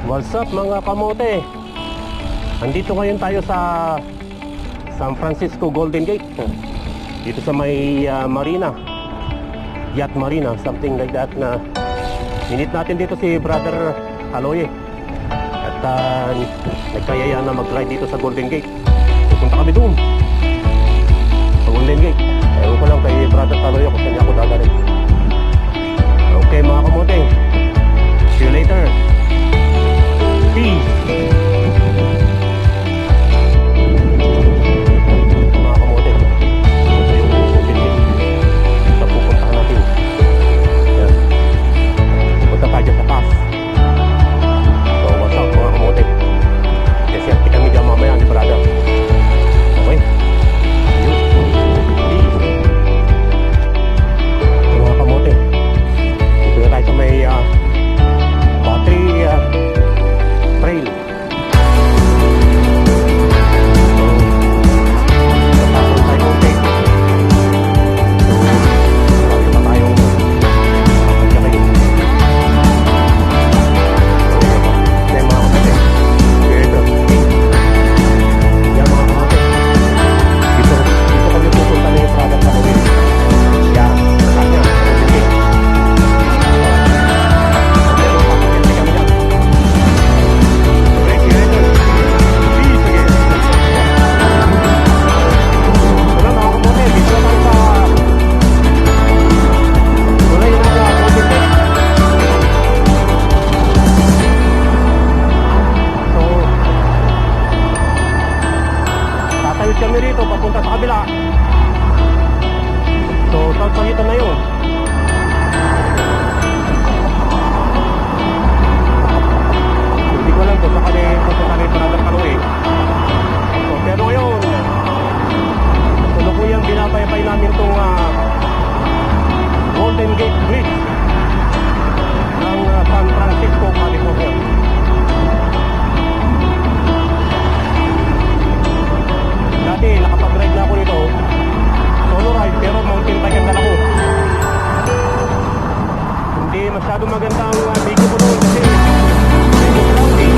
What's up mga kamote? Andito ngayon tayo sa San Francisco Golden Gate. Dito sa may marina, yacht marina, something like that. Na minit natin dito si Brother Aloy. At nagkayaya na mag-ride dito sa Golden Gate. Pupunta kami doon sa Golden Gate. Ewan ko lang kay Brother Aloy kung saan ako dadalhin. Okay mga kamote, see you later. Peace. Mga kamote, ito yung Golden sa pupuntahan natin. Yan. Pupunta tayo sa taas. So what's up mga kamote? Kasi kita kami dyan mamaya ni brother. Okay? Peace. So mga kamote, dito na tayo sa may battery trail. Kami rito papunta sa kabila. So pagitan na yun. Hindi ko alam kung saan kami pupunta ni Brother Aloy. So pero ngayon tulukuyang binapayapay namin itong Golden Gate Bridge ng San Francisco, California. Dati nakapag-ride na ako nito, solo ride, pero mountain bike ang dala ko. Hindi masyado maganda ang video ko doon kasi medyo cloudy.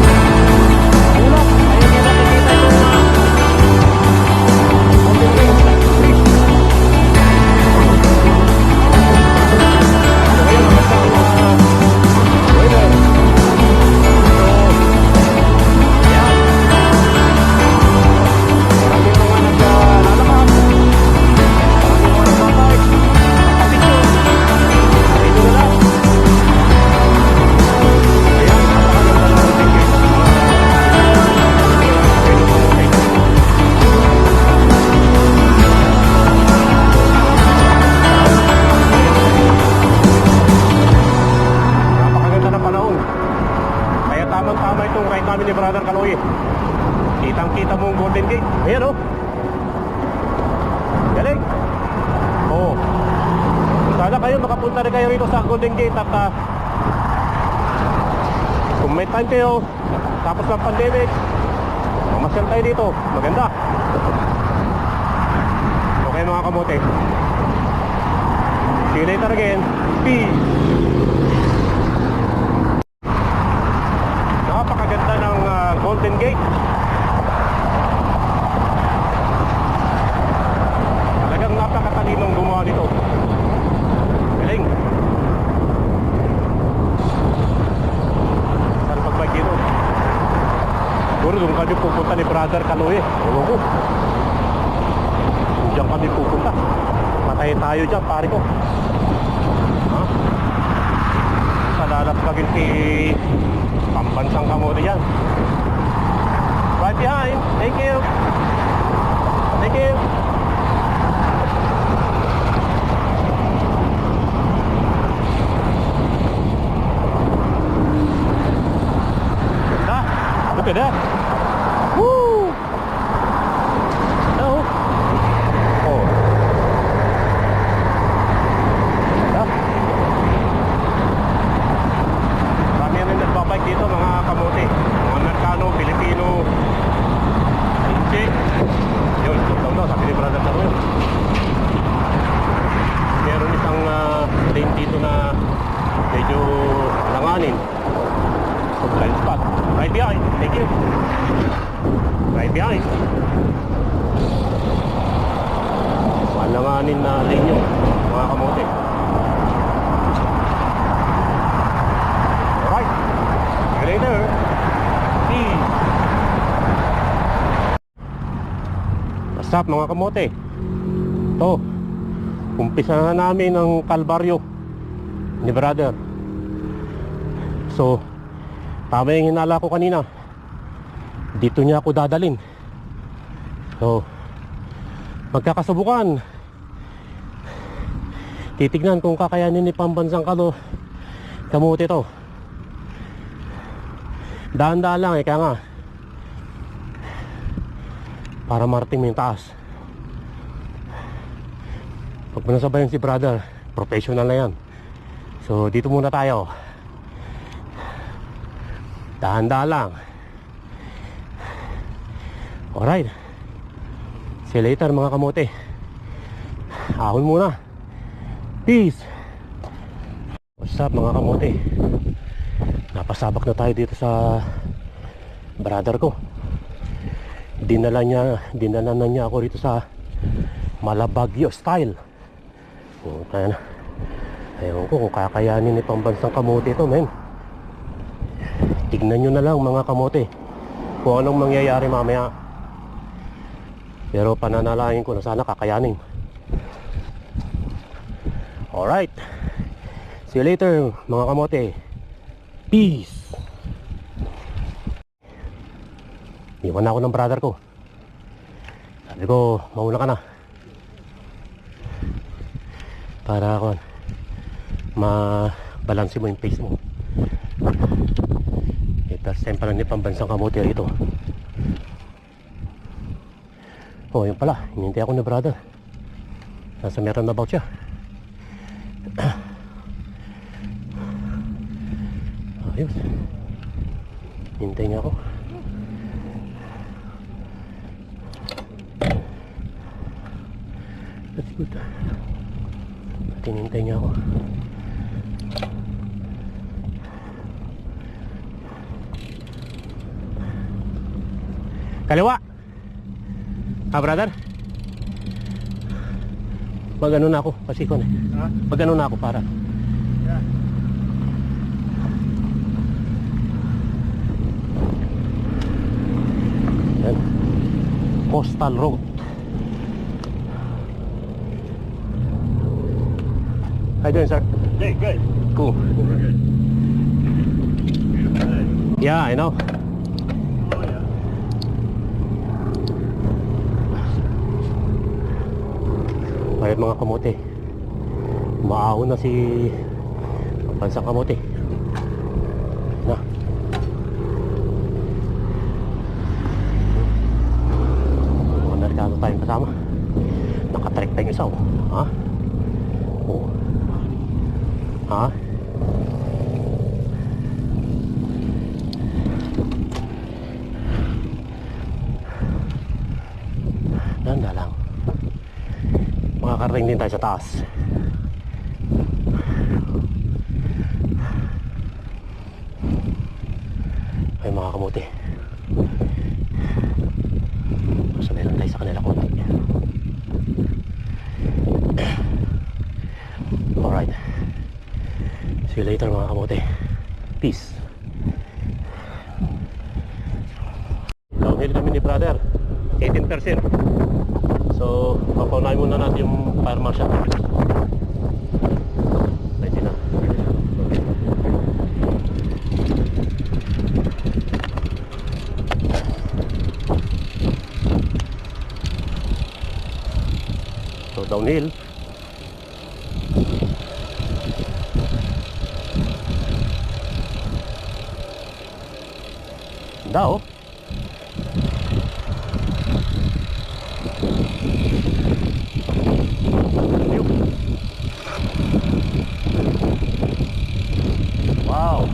Ulap, ayaw nyo nakikita yung mountain bike. So ngayon, magandang weather. Tama itong ride namin ni Brother Aloy. Kitang-kita mo ang Golden Gate. Ayan o. Galing. Oo. Sana kayo makapunta rin kayo rito sa Golden Gate. At kung may time kayo, tapos ng pandemic, mamasyal tayo dito. Maganda. Okay mga kamote, see you later again. Peace. Napakaganda ng Golden Gate. Talagang napakatalinong gumawa nito. Galing. Saan pagbike dito? Siguro doon kami pupunta ni Brother Aloy. Ewan ko. Diyan kami pupunta. Matay tayo dyan, pare ko. Ha? Salalapagin si pambansang kamote yan. Right behind. Thank you. Thank you. Look at that. Woo! Oh. Oh. Marami rin nagbabike dito mga kamote. Mga Amerikano, Pilipino, Inche. Yun, sabi ni Brother Aloy. Meron isang lane dito na medyo langanin. So blind spot. Right behind. Thank you. Right behind. Malanganin na lane yun, mga kamote. Alright. See you later. Peace. What's up mga kamote? Ito, umpisa na namin ang kalbaryo ni brother. So, tama yung hinala ko kanina. Dito niya ako dadalin. So, magkakasubukan. Titignan kung kakayanin ni pambansang kamote to. Dahan-dahan lang, kaya nga. Para marating mo yung taas. Pag nasabayan si brother, professional na yan. So, dito muna tayo. Dahan-dahan lang. Alright. See you later mga kamote. Ahon muna. Peace. What's up mga kamote? Napasabak na tayo dito sa brother ko. Dinala na niya ako dito sa Malabagyo style. O, kaya na. Ayaw ko kung kakayanin ni pambansang kamote ito, men. Tignan nyo na lang mga kamote kung anong mangyayari mamaya. Pero pananalangin ko na sana kakayanin. Alright. See you later mga kamote. Peace. Iwan na ako ng brother ko. Sabi ko, mauna ka na. Para ako mabalansi mo yung pace mo. First time pa lang ni pambansang kamote rito. Oh, yun pala, hinintay ako ni brother. Nasa meron na about siya. Ayun. Hintay niya ako. That's good. At hinintay niya ako. Kaliwa. Brother. Magano na ako, pasikon eh. Magano na ako para. Yeah. Yan. Coastal Road. How you doing, sir? Hey, good. Cool. Good. Yeah, I know. Ayun mga kamote, maahon na si pambansang kamote na. Mga Amerikano tayong kasama. Nakatrek tayong isa, oh. Ha? Oh. Ha? Ganda lang. Makakarating din tayo sa taas. Ay mga kamote, masanay lang tayo sa kanila konti. Alright. See you later mga kamote. Peace. Downhill kami ni brother, 18%. So, papaunahin muna natin yung fire marshal. Ready na. So, downhill. Ganda, oh. Wow.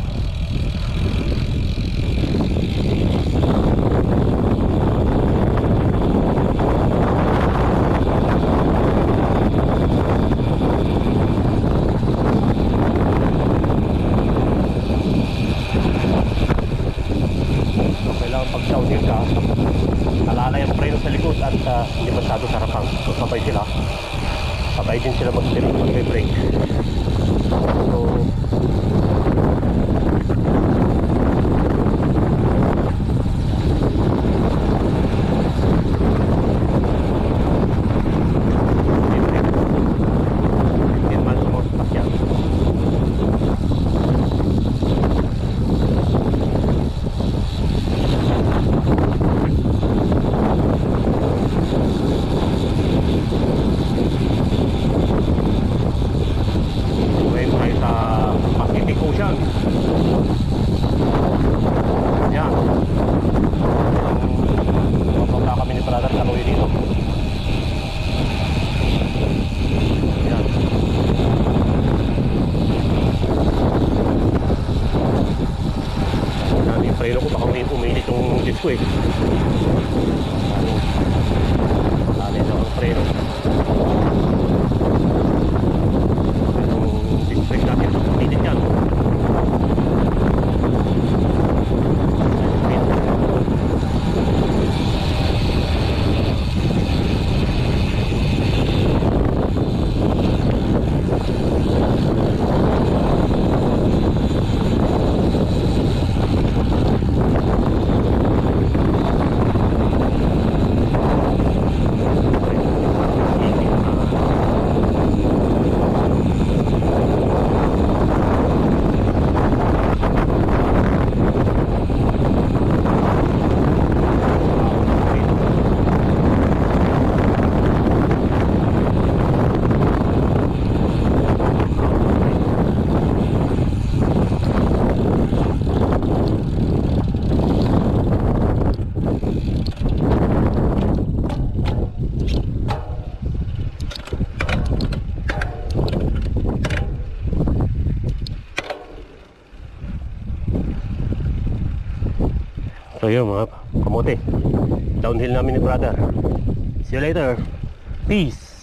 sa likod at hindi masyado sa harapan. So sabay sila. Sabay din sila mag-brake. So preno ko baka may uminit yung disc ko eh. Ano ang preno. Yung disc brake natin uminit yan. So yun mga kamote, downhill namin ni brother. See you later. Peace.